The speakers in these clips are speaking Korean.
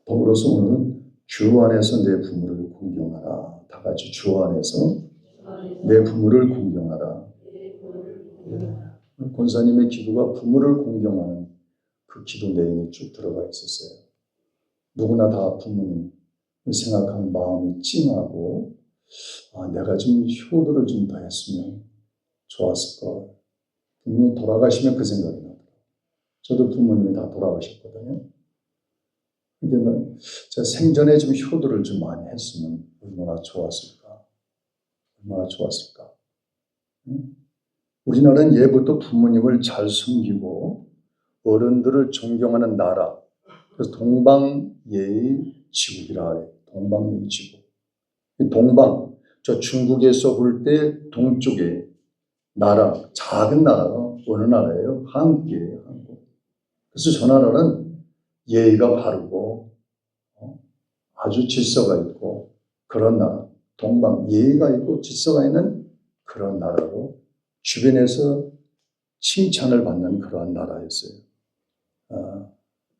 더불어서 오늘은 주 안에서 내 부모를 공경하라. 다 같이 주 안에서 내 부모를 공경하라. 권사님의 기도가 부모를 공경하는 그 기도 내용이 쭉 들어가 있었어요. 누구나 다 부모님을 생각하는 마음이 찡하고 내가 좀 효도를 좀 더 했으면 좋았을까. 부모님 돌아가시면 그 생각이 나더라고요. 저도 부모님이 다 돌아가셨거든요. 근데 제가 생전에 좀 효도를 좀 많이 했으면 얼마나 좋았을까. 얼마나 좋았을까. 우리나라는 예부터 부모님을 잘 섬기고 어른들을 존경하는 나라. 그래서 동방예의지국이라 해요. 동방예의지국. 동방, 저 중국에서 볼 때 동쪽에 나라, 작은 나라가 어느 나라예요? 한국이에요. 한국. 그래서 저 나라는 예의가 바르고 아주 질서가 있고 그런 나라. 동방, 예의가 있고 질서가 있는 그런 나라로 주변에서 칭찬을 받는 그러한 나라였어요.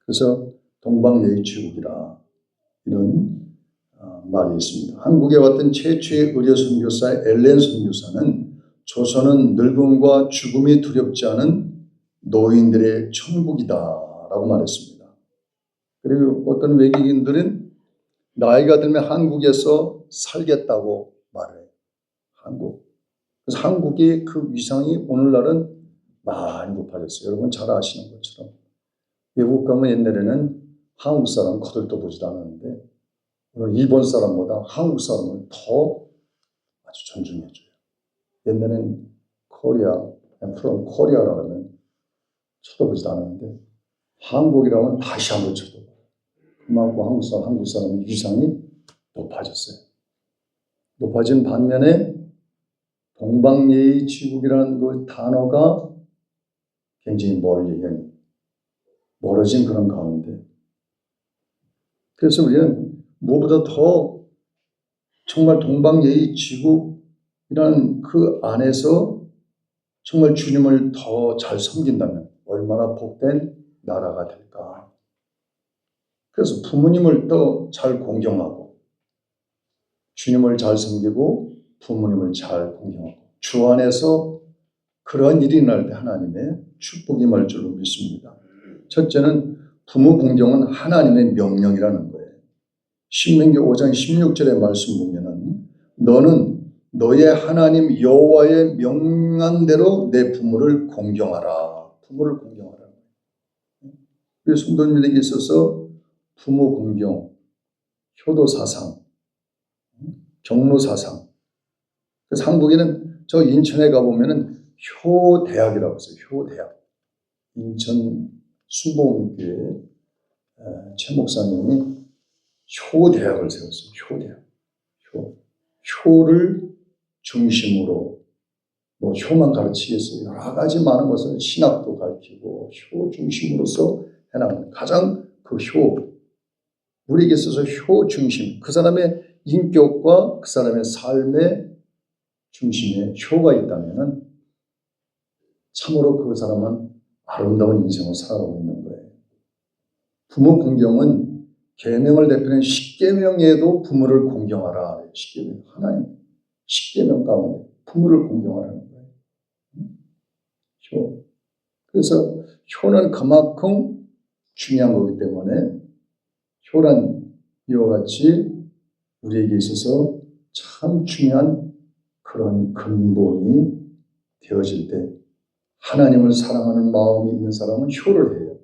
그래서 동방예의지국이라 이런 말이 있습니다. 한국에 왔던 최초의 의료 선교사 엘렌 선교사는 조선은 늙음과 죽음이 두렵지 않은 노인들의 천국이다라고 말했습니다. 그리고 어떤 외국인들은 나이가 들면 한국에서 살겠다고 말해요. 한국. 그래서 한국의 그 위상이 오늘날은 많이 높아졌어요. 여러분 잘 아시는 것처럼. 외국 가면 옛날에는 한국 사람 거들떠 보지도 않았는데 오늘 일본 사람보다 한국 사람을 더 아주 존중해줘요. 옛날에는 코리아, from 코리아라고 하면 쳐다보지도 않았는데 한국이라면 다시 한번 쳐다봐요. 그만큼 한국 사람의 위상이 높아졌어요. 높아진 반면에 동방예의지국이라는 그 단어가 굉장히 멀어진 그런 가운데 그래서 우리는 무엇보다 더 정말 동방예의지국이라는 그 안에서 정말 주님을 더 잘 섬긴다면 얼마나 복된 나라가 될까. 그래서 부모님을 더 잘 공경하고 주님을 잘 섬기고 부모님을 잘 공경하고 주 안에서 그러한 일이 날 때 하나님의 축복이 임할 줄로 믿습니다. 첫째는 부모 공경은 하나님의 명령이라는 거예요. 신명기 5장 16절의 말씀 보면은 너는 너의 하나님 여호와의 명한 대로 내 부모를 공경하라. 부모를 공경하라. 우리 성도님들에게 있어서 부모 공경, 효도 사상, 경로 사상. 그래서 한국에는 저 인천에 가보면은 효대학이라고 있어요. 효대학. 인천 순복음교회 최 목사님이 효대학을 세웠어요. 효대학. 효를 중심으로 효만 가르치겠어요. 여러 가지 많은 것을 신학도 가르치고 효 중심으로서 해나가는 가장 그 효. 우리에게 있어서 효 중심. 그 사람의 인격과 그 사람의 삶의 중심에 효가 있다면은 참으로 그 사람은 아름다운 인생을 살아가고 있는 거예요. 부모 공경은 계명을 대표하는 십계명에도 부모를 공경하라. 십계명 하나님 십계명 가운데 부모를 공경하라는 거예요. 효. 그래서 효는 그만큼 중요한 거기 때문에 효란 이와 같이 우리에게 있어서 참 중요한 그런 근본이 되어질 때 하나님을 사랑하는 마음이 있는 사람은 효를 해요.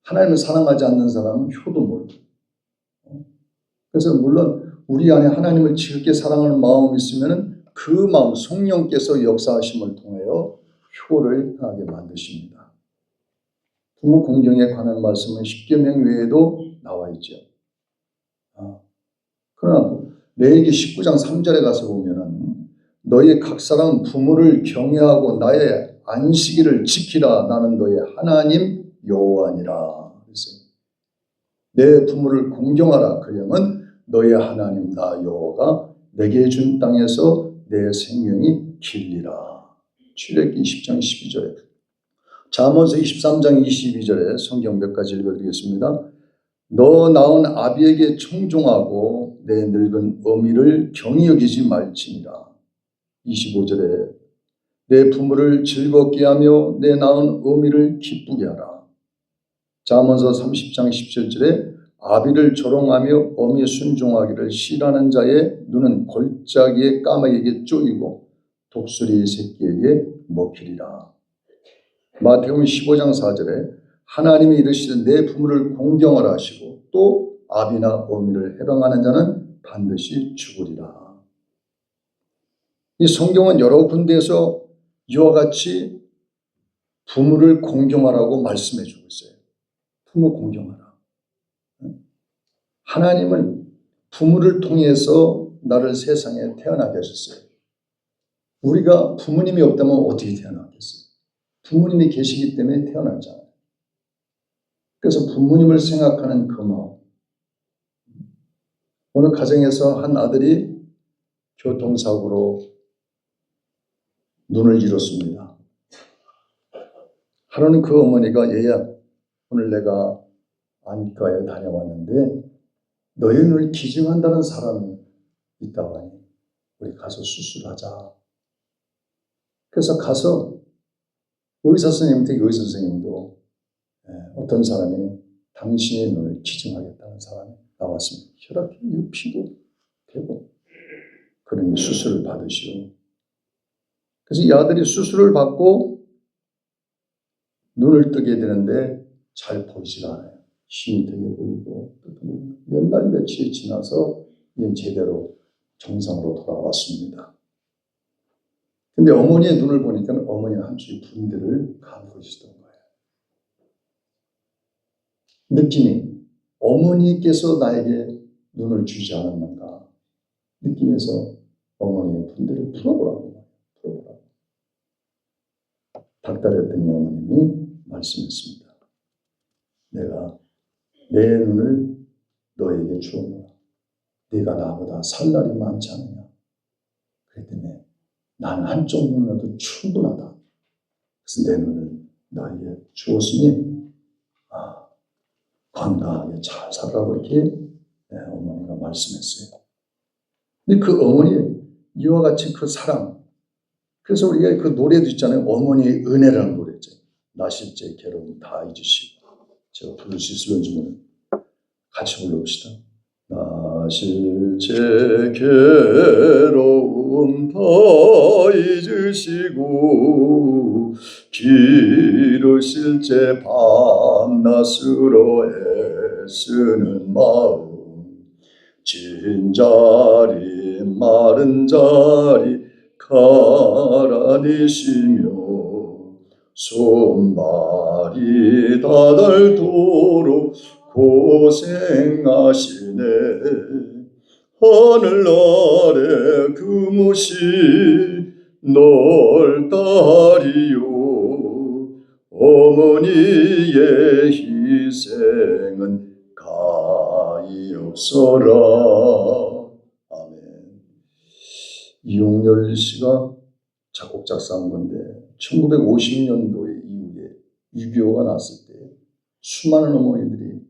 하나님을 사랑하지 않는 사람은 효도 모르고. 그래서 물론 우리 안에 하나님을 지극게 사랑하는 마음이 있으면 그 마음 성령께서 역사하심을 통하여 효를 하게 만드십니다. 부모 공경에 관한 말씀은 십계명 외에도 나와 있죠. 그러나 레위기 19장 3절에 가서 보면은 너희 각 사람 부모를 경외하고 나의 안식일을 지키라. 나는 너의 하나님 여호와니라. 내 부모를 공경하라. 그러면 너의 하나님 나 여호와가 내게 준 땅에서 내 생명이 길리라. 출애굽기 20장 12절에 잠언서 23장 22절에 성경 몇 가지 읽어드리겠습니다. 너 낳은 아비에게 청종하고 내 늙은 어미를 경히 여기지 말지니라. 25절에 내 부모를 즐겁게 하며 내 낳은 어미를 기쁘게 하라. 잠언서 30장 17절에 아비를 조롱하며 어미에 순종하기를 싫어하는 자의 눈은 골짜기의 까마귀에게 쪼이고 독수리 새끼에게 먹히리라. 마태복음 15장 4절에 하나님이 이르시되 내 부모를 공경하라 하시고 또 아비나 어미를 해방하는 자는 반드시 죽으리라. 이 성경은 여러 군데에서 이와 같이 부모를 공경하라고 말씀해 주고 있어요. 부모 공경하라. 하나님은 부모를 통해서 나를 세상에 태어나게 하셨어요. 우리가 부모님이 없다면 어떻게 태어나겠어요? 부모님이 계시기 때문에 태어났잖아요. 그래서 부모님을 생각하는 그 마음. 어느 가정에서 한 아들이 교통사고로 눈을 잃었습니다. 하루는 그 어머니가 얘야, 오늘 내가 안과에 다녀왔는데 너의 눈을 기증한다는 사람이 있다고 하니 우리 가서 수술하자. 그래서 가서 의사 선생님한테 의사 선생님도 어떤 사람이 당신의 눈을 기증하겠다는 사람이 나왔습니다. 혈압이 피도 되고 그러니 수술을 받으시오. 그래서 이 아들이 수술을 받고 눈을 뜨게 되는데 잘 보이지가 않아요. 힘이 되게 보이고 몇 날 며칠이 지나서 이제 제대로 정상으로 돌아왔습니다. 근데 어머니의 눈을 보니까 어머니는 한쪽이 분들을 감고 있었던 거예요. 느낌이 어머니께서 나에게 눈을 주지 않았는가 느낌에서 어머니의 분들을 풀어보라고. 닥달했더니 어머님이 말씀했습니다. 내가 내 눈을 너에게 주었노라. 네가 나보다 살 날이 많지 않느냐. 그랬더니 나는 한쪽 눈이라도 충분하다. 그래서 내 눈을 너에게 주었으니 건강하게 잘 살라고 이렇게 어머니가 말씀했어요. 근데 그 어머니의 이와 같이 그 사랑, 그래서 우리가 그 노래도 있잖아요. 어머니의 은혜라는 노래 있잖아요. 나실제 괴로움 다 잊으시고. 제가 부를 수 있을런지 모르겠어요. 같이 불러봅시다. 나실제 괴로움 다 잊으시고 기르실제 밤낮으로 애쓰는 마음 진자리 마른 자리 갈아내시며 손발이 다닳도록 고생하시네. 하늘 아래 그무시 넓다리요 어머니의 희생은 가히 없어라. 아멘. 이용렬 씨가 작곡 작사한 건데 1950년도에 이후에 6.25가 났을 때 수많은 어머니들이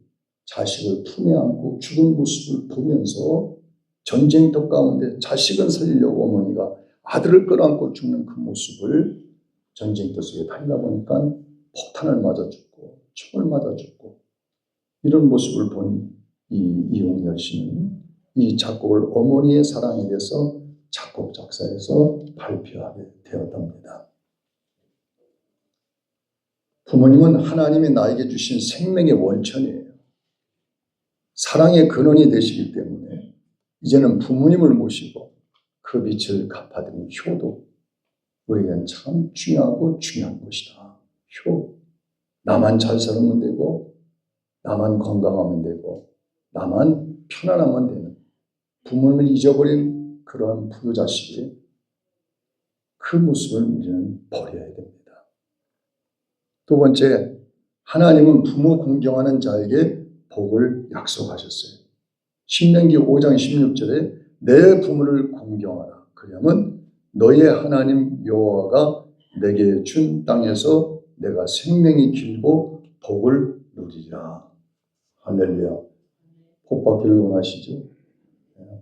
자식을 품에 안고 죽은 모습을 보면서 전쟁터 가운데 자식은 살리려고 어머니가 아들을 끌어안고 죽는 그 모습을 전쟁터 속에 달리다 보니까 폭탄을 맞아 죽고 총을 맞아 죽고 이런 모습을 본 이용렬 씨는 이 작곡을 어머니의 사랑에 대해서 작곡 작사해서 발표하게 되었답니다. 부모님은 하나님이 나에게 주신 생명의 원천이에요. 사랑의 근원이 되시기 때문에 이제는 부모님을 모시고 그 빛을 갚아드리는 효도 우리에겐 참 중요하고 중요한 것이다. 효. 나만 잘 살면 되고 나만 건강하면 되고 나만 편안하면 되는 부모님을 잊어버린 그러한 부유자식이 그 모습을 우리는 버려야 됩니다. 두 번째, 하나님은 부모 공경하는 자에게 복을 약속하셨어요. 신명기 5장 16절에 내 부모를 공경하라. 그러면 너의 하나님 여호와가 내게 준 땅에서 내가 생명이 길고 복을 누리리라. 할렐루야. 복 받기를 원하시죠?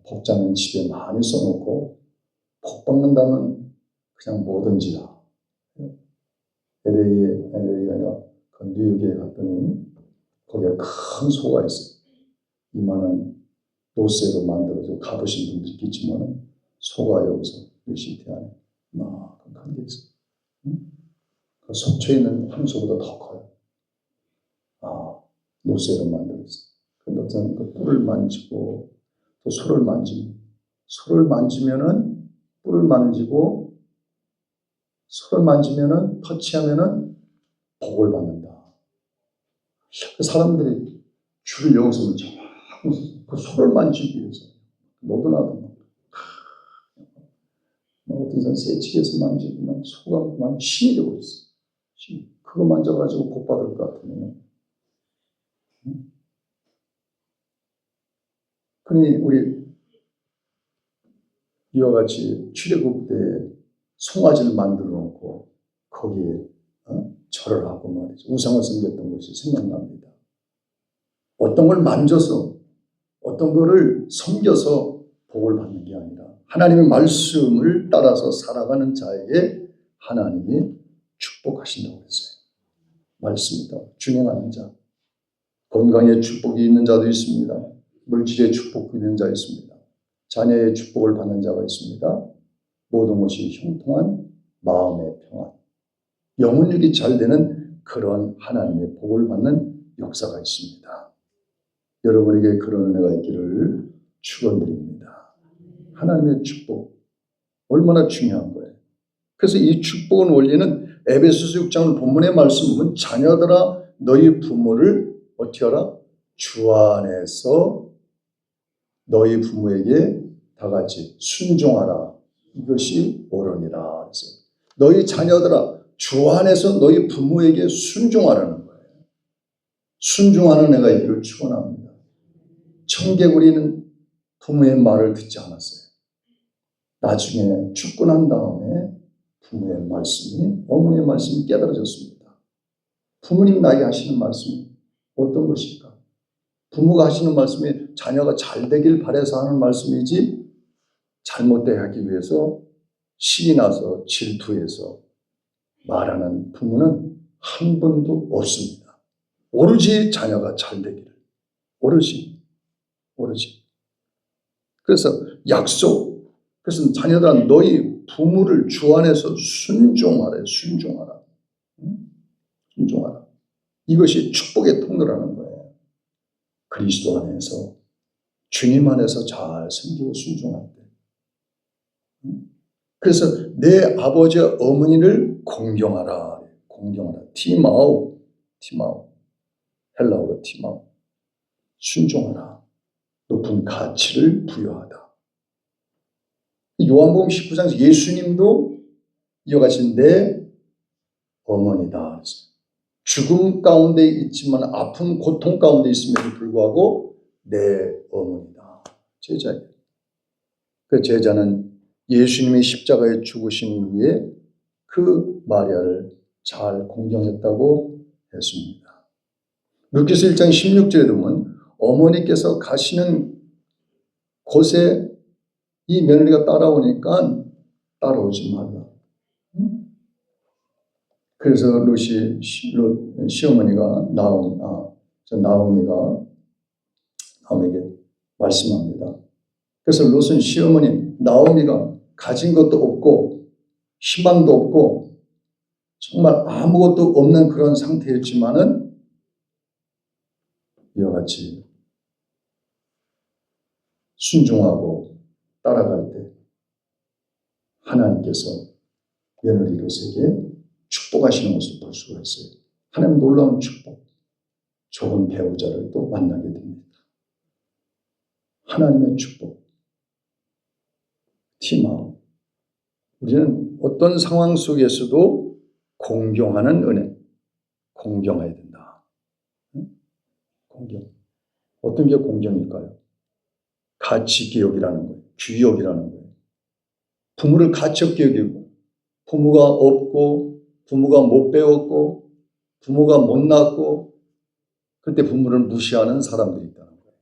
복자는 집에 많이 써놓고 복 받는다면 그냥 뭐든지 다. LA가 아니라 그 뉴욕에 갔더니 거기에 큰 소가 있어요. 이만한 노쇠로 만들어서 가보신 분들 있겠지만 소가 여기서 시티 안에 이만큼 큰 게 있어요. 그 속초에 있는 황소보다 더 커요. 노쇠로 만들었어요. 근데 저는 그 뿔을 만지고 또 소를 만지면은 뿔을 만지고 소를 만지면은 터치하면은 복을 받는다. 그 사람들이 줄을 여기서 그 소를 만지기 위해서 너도나도 어떤 사람 새치기에서 만지고 소가 만 신이 되고 있어. 그거 만져가지고 복 받을 것 같으면. 그러니 우리 이와 같이 출애굽 때 송아지를 만들어 놓고 거기에 절을 하고 말이죠. 우상을 섬겼던 것이 생각납니다. 어떤 걸 만져서 어떤 거를 섬겨서 복을 받는 게 아니라 하나님의 말씀을 따라서 살아가는 자에게 하나님이 축복하신다고 했어요. 말씀이다. 준행하는 자. 건강에 축복이 있는 자도 있습니다. 물질의 축복이 있는 자 있습니다. 자녀의 축복을 받는 자가 있습니다. 모든 것이 형통한 마음의 평안. 영혼력이 잘 되는 그런 하나님의 복을 받는 역사가 있습니다. 여러분에게 그런 은혜가 있기를 축원드립니다. 하나님의 축복 얼마나 중요한 거예요. 그래서 이 축복은 원리는 에베소서 6장 본문의 말씀은 자녀들아 너희 부모를 어떻게 하라? 주 안에서 너희 부모에게 다 같이 순종하라. 이것이 옳으니라. 너희 자녀들아 주 안에서 너희 부모에게 순종하라는 거예요. 순종하는 애가 있기를 축원합니다. 청개구리는 부모의 말을 듣지 않았어요. 나중에 죽고 난 다음에 부모의 말씀이, 어머니의 말씀이 깨달아졌습니다. 부모님 나에게 하시는 말씀이 어떤 것일까? 부모가 하시는 말씀이 자녀가 잘 되길 바라서 하는 말씀이지 잘못되게 하기 위해서 신이 나서 질투해서 말하는 부모는 한 분도 없습니다. 오로지 자녀가 잘 되기를. 오로지. 그래서 약속. 그래서 자녀들아 너희 부모를 주 안에서 순종하라. 순종하라. 이것이 축복의 통로라는 거예요. 그리스도 안에서 주님 안에서 잘 섬기고 순종할 때. 그래서 내 아버지와 어머니를 공경하라. 티마오. 헬라어로 티마오. 순종하라. 높은 가치를 부여하다. 요한복음 19장에서 예수님도 이와 같이 내 어머니다. 죽음 가운데 있지만 아픈 고통 가운데 있음에도 불구하고 내 어머니다. 제자예요. 그 제자는 예수님이 십자가에 죽으신 후에 그 마리아를 잘 공경했다고 했습니다. 루카서 1장 16절에 보면 어머니께서 가시는 곳에 이 며느리가 따라오니까 따라오지 말라. 그래서 시어머니가 나오미에게 말씀합니다. 그래서 롯은 시어머니 나오미가 가진 것도 없고 희망도 없고 정말 아무것도 없는 그런 상태였지만은 이와 같이 순종하고 따라갈 때 하나님께서 며느리 롯에게 축복하시는 것을 볼 수가 있어요. 하나님 놀라운 축복, 좋은 배우자를 또 만나게 됩니다. 하나님의 축복, 티마오. 우리는 어떤 상황 속에서도 공경하는 은혜, 공경해야 된다. 공경. 어떤 게 공경일까요? 가치기억이라는 거예요. 규격이라는 거예요. 부모를 가치 없게 여기고 부모가 없고 부모가 못 배웠고 부모가 못 낳았고 그때 부모를 무시하는 사람들이 있다는 거예요.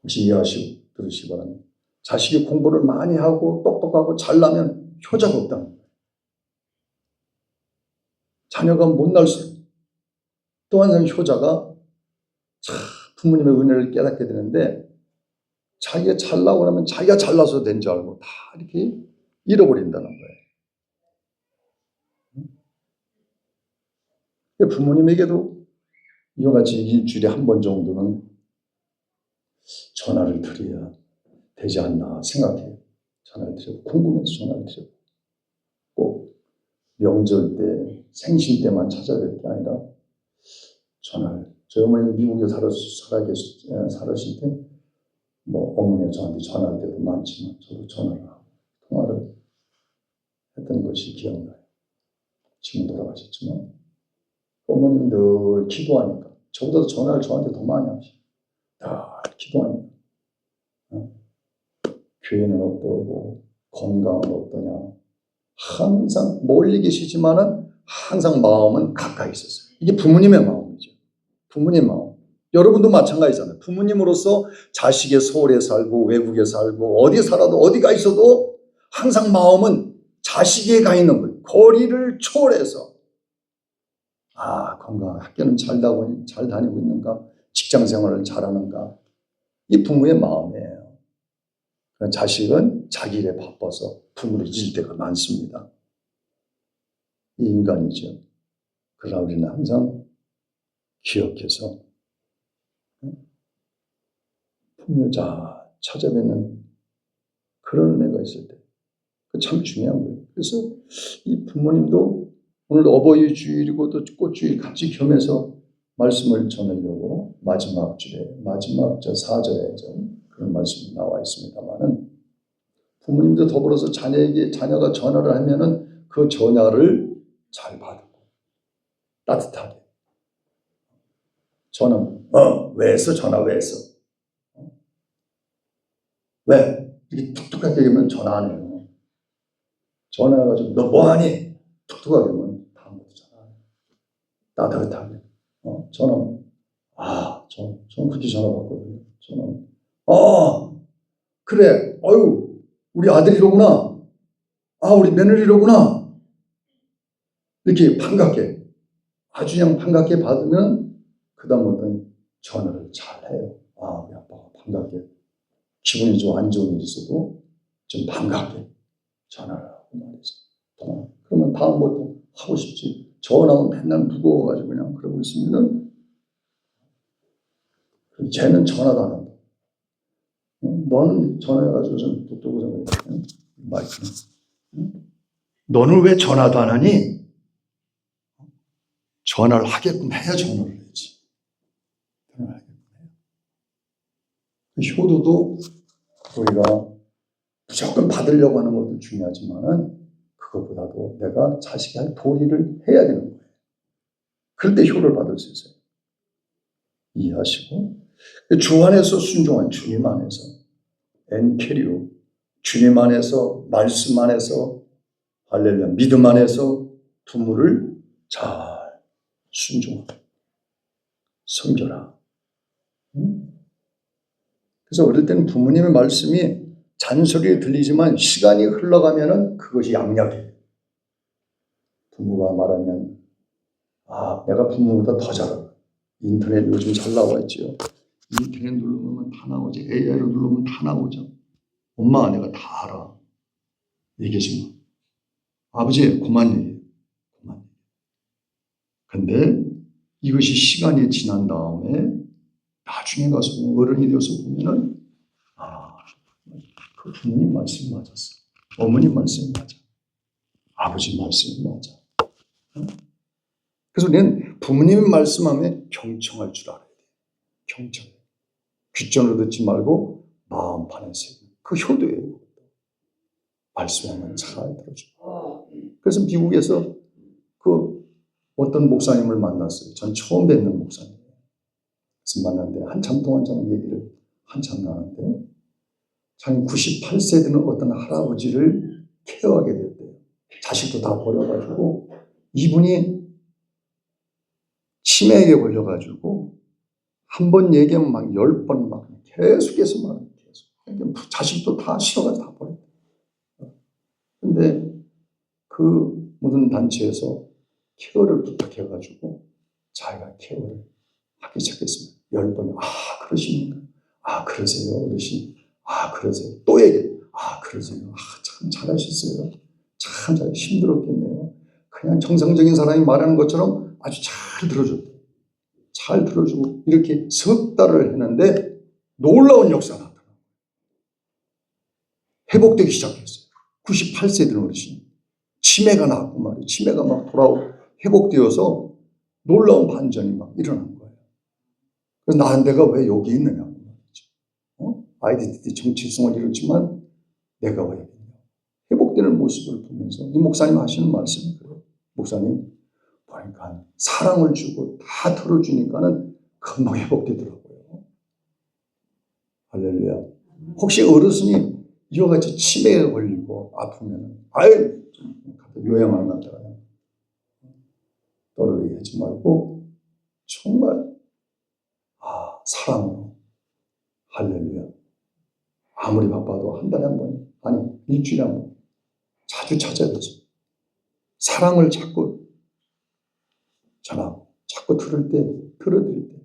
혹시 이해하시고 들으시기 바랍니다. 자식이 공부를 많이 하고 똑똑하고 잘나면 효자가 없다는 거예요. 자녀가 못날수록 또 한 사람 효자가 참 부모님의 은혜를 깨닫게 되는데 자기가 잘나고 나면 자기가 잘나서 된 줄 알고 다 이렇게 잃어버린다는 거예요. 부모님에게도 이와 같이 일주일에 한 번 정도는 전화를 드려야 되지 않나 생각해요. 전화를 드려고 궁금해서 전화를 드려고 꼭 명절 때 생신 때만 찾아뵐 게 아니라 전화를 저희 어머니는 미국에 살았을 때 뭐 어머니가 저한테 전화할 때도 많지만 저도 전화를 하고 통화를 했던 것이 기억나요. 지금 돌아가셨지만 어머니는 늘 기도하니까 저보다도 전화를 저한테 더 많이 하시고 늘 기도하니까 교회는 어떠고 건강은 어떠냐 항상 멀리 계시지만은 항상 마음은 가까이 있었어요. 이게 부모님의 마음이죠. 부모님 마음. 여러분도 마찬가지잖아요. 부모님으로서 자식의 서울에 살고 외국에 살고 어디 살아도 어디가 있어도 항상 마음은 자식에 가 있는 거예요. 거리를 초월해서 건강 학교는 잘 다니고 있는가 직장 생활을 잘하는가 이 부모의 마음이에요. 자식은 자기 일에 바빠서 부모를 잊을 때가 많습니다. 이 인간이죠. 그러나 우리는 항상 기억해서 부모를 찾아뵙는 그런 은혜가 있을 때 그 참 중요한 거예요. 그래서 이 부모님도 오늘 어버이 주일이고 또 꽃주일 같이 겸해서 말씀을 전하려고 마지막 저 4절에 좀 그런 말씀이 나와 있습니다만은 부모님도 더불어서 자녀가 전화를 하면은 그 전화를 잘 받고 따뜻하게 왜 했어? 전화 왜 했어? 왜? 이렇게 툭툭하게 얘기하면 전화 안 해요. 전화해가지고 너 뭐하니? 툭툭하게 하면 다음부터 전화 안 해요. 따뜻하게. 저는 그렇게 전화 받거든요. 저는 그래. 우리 아들이로구나. 우리 며느리로구나. 이렇게 반갑게 아주 그냥 반갑게 받으면 그 다음부터는 전화를 잘해요. 우리 아빠가 반갑게 기분이 좀 안 좋은 일이 있어도 좀 반갑게 전화를 하고 말이죠. 그러면 다음부터 하고 싶지. 전화하면 맨날 무거워가지고 그냥 그러고 있으면은 쟤는 전화도 안 한다. 너는 전화해가지고 좀 똑똑하고 마이크는. 너는 왜 전화도 안 하니? 전화를 하게끔 해야 전화를 해야지. 전화를 하게끔 해요. 효도도 우리가 무조건 받으려고 하는 것도 중요하지만은 그것보다도 내가 자식이 할 도리를 해야 되는 거예요. 그럴 때 효를 받을 수 있어요. 이해하시고 주 안에서 순종한 주님 안에서 엔케리오 주님 안에서 말씀 안에서 할렐루야 믿음 안에서 부모를 잘 순종하고 섬겨라. 그래서 어릴 때는 부모님의 말씀이 잔소리에 들리지만 시간이 흘러가면은 그것이 양약이에요. 부모가 말하면 내가 부모보다 더 잘한다. 인터넷 요즘 잘 나와 있죠. 인터넷 누르면 다 나오지. AI로 누르면 다 나오죠. 엄마 내가 다 알아. 얘기하지 마. 아버지 그만 얘기해. 그만. 근데 이것이 시간이 지난 다음에 나중에 가서 어른이 되어서 보면은 그 부모님 말씀이 맞았어. 어머님 말씀이 맞아. 아버지 말씀이 맞아. 그래서 우리는 부모님의 말씀하면 경청할 줄 알아야 돼. 경청. 귓전으로 듣지 말고 마음판에 새기는 그 효도예요. 말씀하면 잘 들어줘. 그래서 미국에서 그 어떤 목사님을 만났어요. 전 처음 뵙는 목사님. 그래서 만났는데 한참 동안 저는 얘기를 한참 나눴는데 자기 98세 되는 어떤 할아버지를 케어하게 됐대요. 자식도 다 버려가지고 이분이 치매에 걸려가지고 한 번 얘기하면 막 10번 막 계속해서 막 계속. 자식도 다 싫어가지고 다 버렸대. 근데 그 모든 단체에서 케어를 부탁해가지고 자기가 케어를 하기 시작했습니다. 10번이 그러십니까? 그러세요 어르신. 그러세요. 또 얘기해. 그러세요. 참 잘하셨어요. 참 잘 힘들었겠네요. 그냥 정상적인 사람이 말하는 것처럼 아주 잘 들어줬대요. 잘 들어주고 이렇게 석 달을 했는데 놀라운 역사가 나타나요. 회복되기 시작했어요. 98세 된 어르신. 치매가 나왔고 말이에요. 치매가 막 회복되어서 놀라운 반전이 막 일어난 거예요. 그래서 내가 왜 여기 있느냐고 말이죠. 아이덴티티 정체성을 이뤘지만 내가 왜 여기 있냐. 회복되는 모습을 보면서 이 목사님 하시는 말씀이 그래요. 목사님 보니까 사랑을 주고 다 털어주니까는 금방 회복되더라고요. 할렐루야. 혹시 어르신이 이와 같이 치매에 걸리고 아프면 요양을 갔다가 떠오르게 하지 말고 정말 사랑으로 할렐루야. 아무리 바빠도 한 달에 한 번, 아니 일주일에 한 번 자주 찾아야 되죠. 사랑을 자꾸 전하고 자꾸 들어드릴 때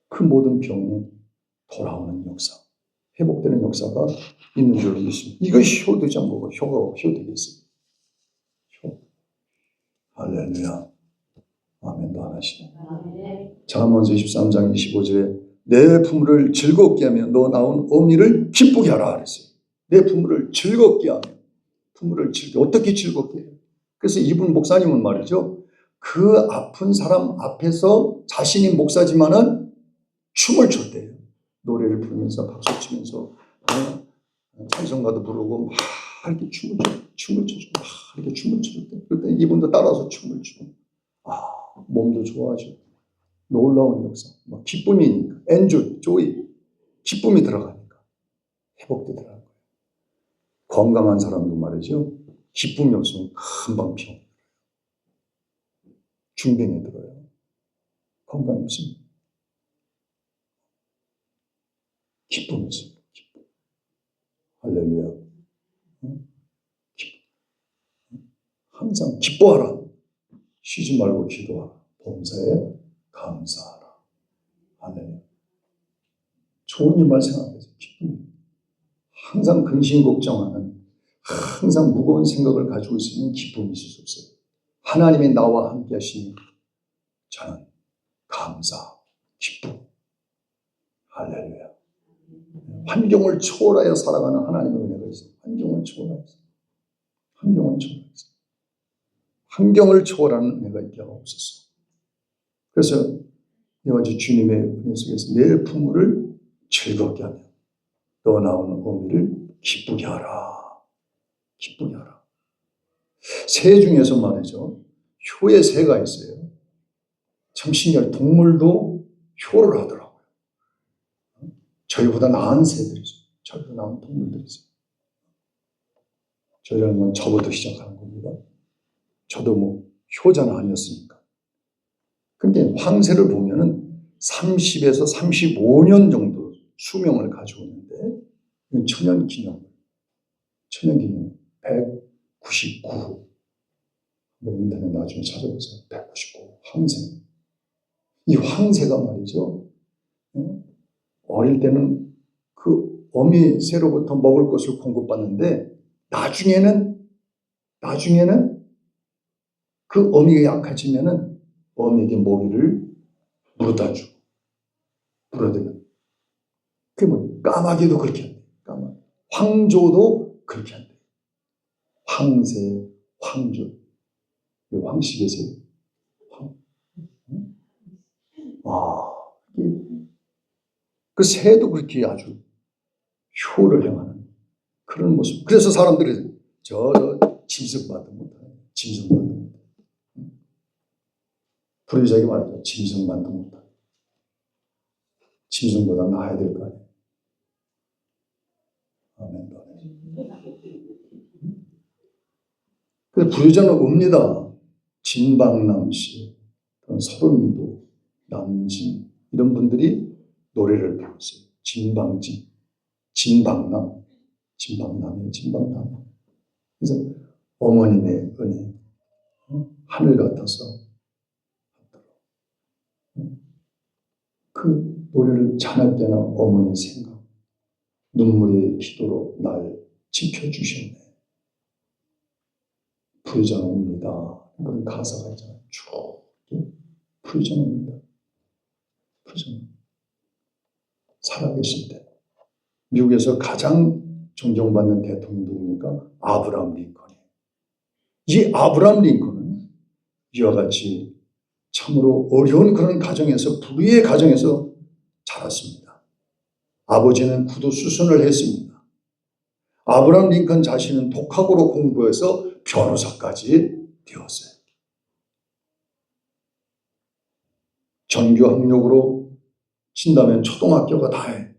그 모든 병이 돌아오는 역사, 회복되는 역사가 있는 줄 믿습니다. 이것이 효되지 않고 효되겠어요. 할렐루야. 아멘도 안 하시네. 잠언서 23장 25절에 내 부모를 즐겁게 하며 너 낳은 어미를 기쁘게 하라 그랬어요. 내 부모를 즐겁게 하며 부모를 어떻게 즐겁게 해요? 그래서 이분 목사님은 말이죠. 그 아픈 사람 앞에서 자신이 목사지만은 춤을 췄대요. 노래를 부르면서 박수 치면서 찬송가도 부르고 막 이렇게 춤을 춰주고 막 이렇게 춤을 춰줬대. 그럴 때 이분도 따라서 춤을 추고 몸도 좋아지고 놀라운 역사. 기쁨이니까 조이 기쁨이 들어가니까 회복되더라고요. 건강한 사람도 말이죠. 기쁨이 없으면 금방 병 중병에 들어요. 건강이 없으면 기쁨이 있어요. 기쁨. 할렐루야. 항상 기뻐하라. 쉬지 말고 기도하라. 범사에 감사하라. 할렐루야. 좋은 일만 생각해서 기쁨. 항상 근심 걱정하는, 항상 무거운 생각을 가지고 있으면 기쁨이 있을 수 없어요. 하나님이 나와 함께 하시니 저는 감사, 기쁨. 할렐루야. 환경을 초월하여 살아가는 하나님의 은혜가 있어요. 환경을 초월하여서. 환경을 초월하는 은혜가 있게 하옵소서. 그래서 이와 같이 주님의 은혜 속에서 내 부모를 즐겁게 하며 너 낳은 어미를 기쁘게 하라. 기쁘게 하라. 새 중에서 말이죠. 효의 새가 있어요. 참 신기해요. 동물도 효를 하더라고요. 저희보다 나은 새들이죠. 저희보다 나은 동물들이 있어요. 저희라는 건 저부터 시작하는 겁니다. 저도 효자는 아니었으니까. 근데 황새를 보면은 30에서 35년 정도 수명을 가지고 있는데, 이건 천연기념 199. 인터넷 나중에 찾아보세요. 199. 황새. 이 황새가 말이죠. 어릴 때는 그 어미 새로부터 먹을 것을 공급받는데, 나중에는 그 어미가 약해지면은 어미에게 먹이를 물어다 주고, 물어대면. 그게 까마귀도 그렇게 한대. 까마귀. 황조도 그렇게 한대. 황새, 황조. 황식의 새. 그 새도 그렇게 아주 효를 행하는 그런 모습. 그래서 사람들이 짐승만도 못하네. 짐승만도 못하네. 불의자에게 말하죠. 짐승만도 못하네. 짐승보다 나아야 될 거 아니에요. 아멘. 근데 불의자는 옵니다. 진방남씨, 서른도, 남진 이런 분들이 노래를 불렀어요. 진방진, 진방남, 진방남이에요. 진방남. 그래서 어머님의 은혜, 하늘 같아서 그 노래를 찬할 때나 어머니 생각, 눈물의 기도로 날 지켜주셨네. 부르짖어옵니다. 그런 가사가 있잖아요. 쭉 부르짖어옵니다. 부르짖어. 살아계실 때 미국에서 가장 존경받는 대통령이 누굽니까? 아브라함 링컨이. 이 아브라함 링컨은 이와 같이 참으로 어려운 그런 가정에서, 불의의 가정에서 자랐습니다. 아버지는 구두 수순을 했습니다. 아브라함 링컨 자신은 독학으로 공부해서 변호사까지 되었어요. 전교 학력으로 친다면 초등학교가 다해.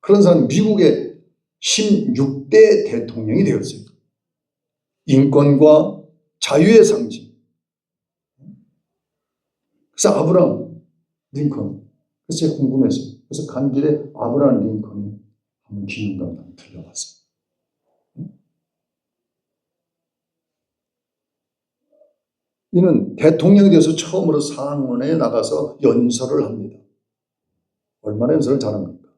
그런 사람이 미국의 16대 대통령이 되었어요. 인권과 자유의 상징. 그래서 아브라함 링컨. 그래서 제가 궁금했어요. 그래서 간 길에 아브라함 링컨이 한번 기념관을 들려봤어요. 이는 대통령이 되어서 처음으로 상원에 나가서 연설을 합니다. 얼마나 연설을 잘합니까?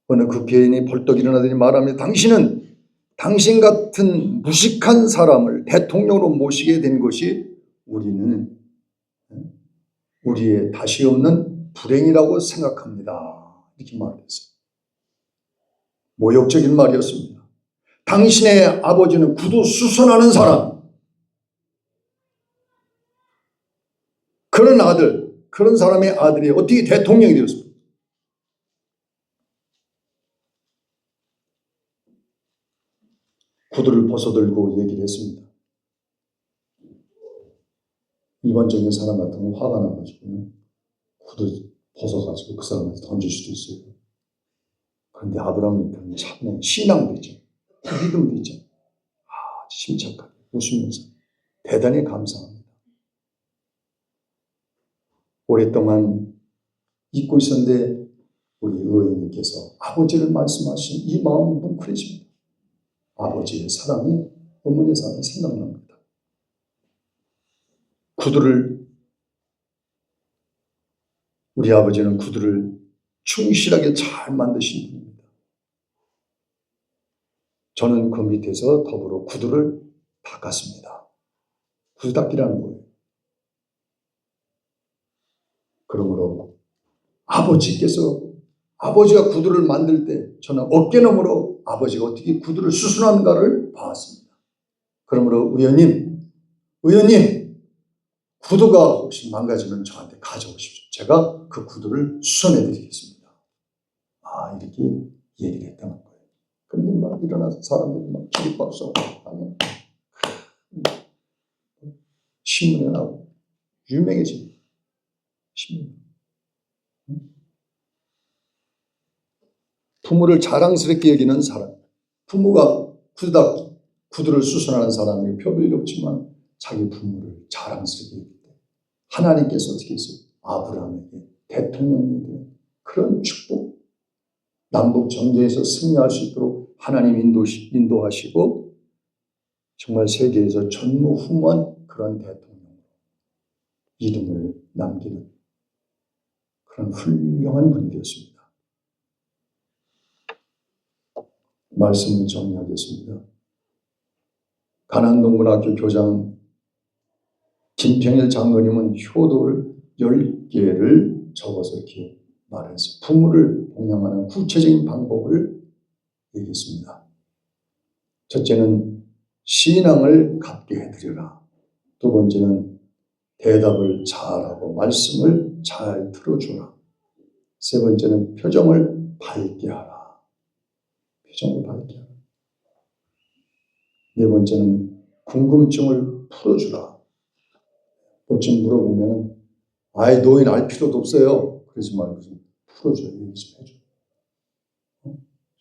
어느 국회의원이 벌떡 일어나더니 말합니다. 당신은 당신 같은 무식한 사람을 대통령으로 모시게 된 것이 우리는 우리의 다시 없는 불행이라고 생각합니다. 이렇게 말했어요. 모욕적인 말이었습니다. 당신의 아버지는 구두 수선하는 사람, 그런 아들, 그런 사람의 아들이 어떻게 대통령이 되었습니까? 구두를 벗어들고 얘기를 했습니다. 일반적인 사람 같으면 화가 나가지고 구두 벗어가지고 그 사람한테 던질 수도 있어요. 그런데 아브라함 링컨은 참내 신앙도 있죠. 믿음도 있죠. 아주 침착하게 웃으면서 대단히 감사합니다. 오랫동안 잊고 있었는데 우리 의원님께서 아버지를 말씀하신 이 마음이 뭉클해집니다. 아버지의 사랑이, 어머니의 사랑이 생각납니다. 구두를, 우리 아버지는 구두를 충실하게 잘 만드신 분입니다. 저는 그 밑에서 더불어 구두를 닦았습니다. 구두 닦기라는 거예요. 그러므로 아버지가 구두를 만들 때 저는 어깨너머로 아버지가 어떻게 구두를 수순하는가를 봤습니다. 그러므로 의원님, 구두가 혹시 망가지면 저한테 가져오십시오. 제가 그 구두를 수선해 드리겠습니다. 이렇게 얘기를 했다는 거예요. 그런데 막 일어나서 사람들이 막 기립박수 하면 신문에 나오고 유명해집니다. 신문. 부모를 자랑스럽게 여기는 사람, 부모가 구두를 수선하는 사람이 표별이 없지만 자기 부모를 자랑스럽게 여길 때 하나님께서 어떻게 했어요? 아브라함에게 대통령이 된 그런 축복, 남북 전쟁에서 승리할 수 있도록 하나님 인도하시고 정말 세계에서 전무후무한 그런 대통령 이름을 남기는 그런 훌륭한 분이 되었습니다. 말씀을 정리하겠습니다. 가난동문학교 교장 김평일 장로님은 효도를 10개를 적어서 이렇게 말했어요. 부모를 봉양하는 구체적인 방법을 얘기했습니다. 첫째는 신앙을 갖게 해드리라. 두 번째는 대답을 잘하고 말씀을 잘 들어주라. 세 번째는 표정을 밝게 하라. 표정을 밝게 하라. 네 번째는 궁금증을 풀어주라. 뭐 좀 물어보면 노인 알 필요도 없어요. 그러지 말고 좀 풀어줘요. 얘기 좀 해줘.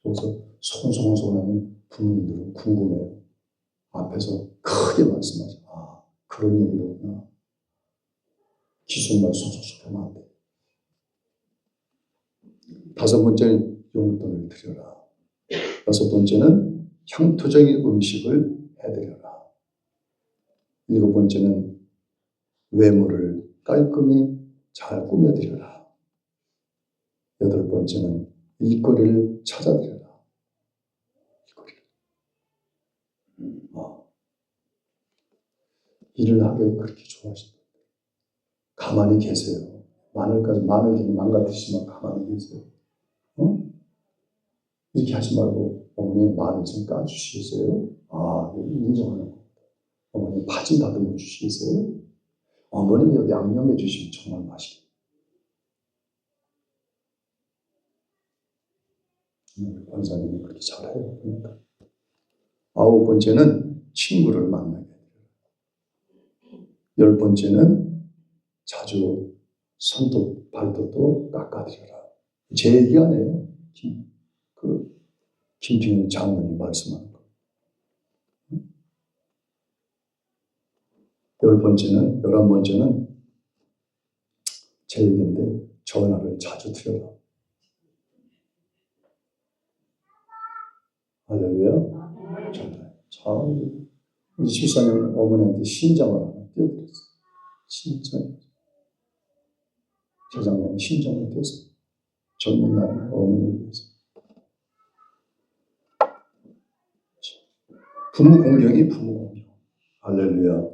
그래서 소곤소곤하면 부모님들은 궁금해요. 앞에서 크게 말씀하죠. 그런 얘기로구나. 기술만 쏙쏙쏙 하면 안 돼. 5번째는 용돈을 드려라. 6번째는 향토적인 음식을 해드려라. 7번째는 외모를 깔끔히 잘 꾸며드려라. 8번째는 일거리를 찾아드려라. 일을 하기 그렇게 좋아하신다. 가만히 계세요. 마늘 괜히 망가뜨리시면 가만히 계세요. 이렇게 하지 말고 어머니 마늘 좀 까주시겠어요? 인정하는 겁니다. 어머니 파 좀 다듬어 주시겠어요? 어머님이 여기 양념해 주시면 정말 맛있겠다. 권사님이 그렇게 잘해요. 그러니까. 9번째는 친구를 만나게 해요. 10번째는 자주 손톱, 발톱도 깎아드려라. 제 얘기 아니에요. 김ting현 장군이 말씀하는 거. 11번째는 제 얘기인데 전화를 자주 드려라. 할렐루야. 참 24년 어머니한테 신장을 하나 띄워드렸어요. 진짜 재작년에 신장을 띄워서 젊은 나이 어머니를 위해서. 부모 공경이 부모 공경. 할렐루야.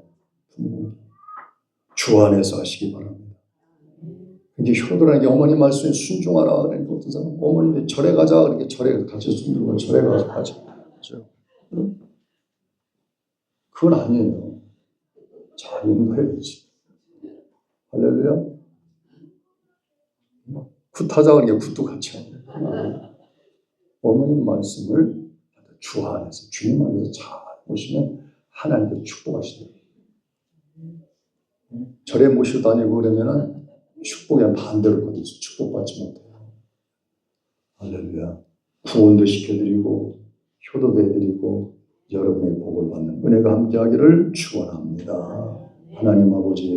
부모 공경. 주 안에서 하시기 바랍니다. 이게 효도라는 게 어머니 말씀에 순종하라. 그러니까 어떤 사람 어머니 절에 가자. 그렇게 절에 같이 순종하고 절에 가서 같이 하죠. 그건 아니에요. 잘 인도해야지. 할렐루야. 굿하자 그러니까 굿도 같이 하고. 어머님 말씀을 주 안에서 주님 안에서 잘 보시면 하나님께서 축복하시더라고요. 절에 모시고 다니고 그러면은 축복에 반대로 거둬서 축복받지 못해요. 할렐루야. 구원도 시켜드리고 효도도 해드리고 여러분의 복을 받는 은혜가 함께하기를 축원합니다. 하나님 아버지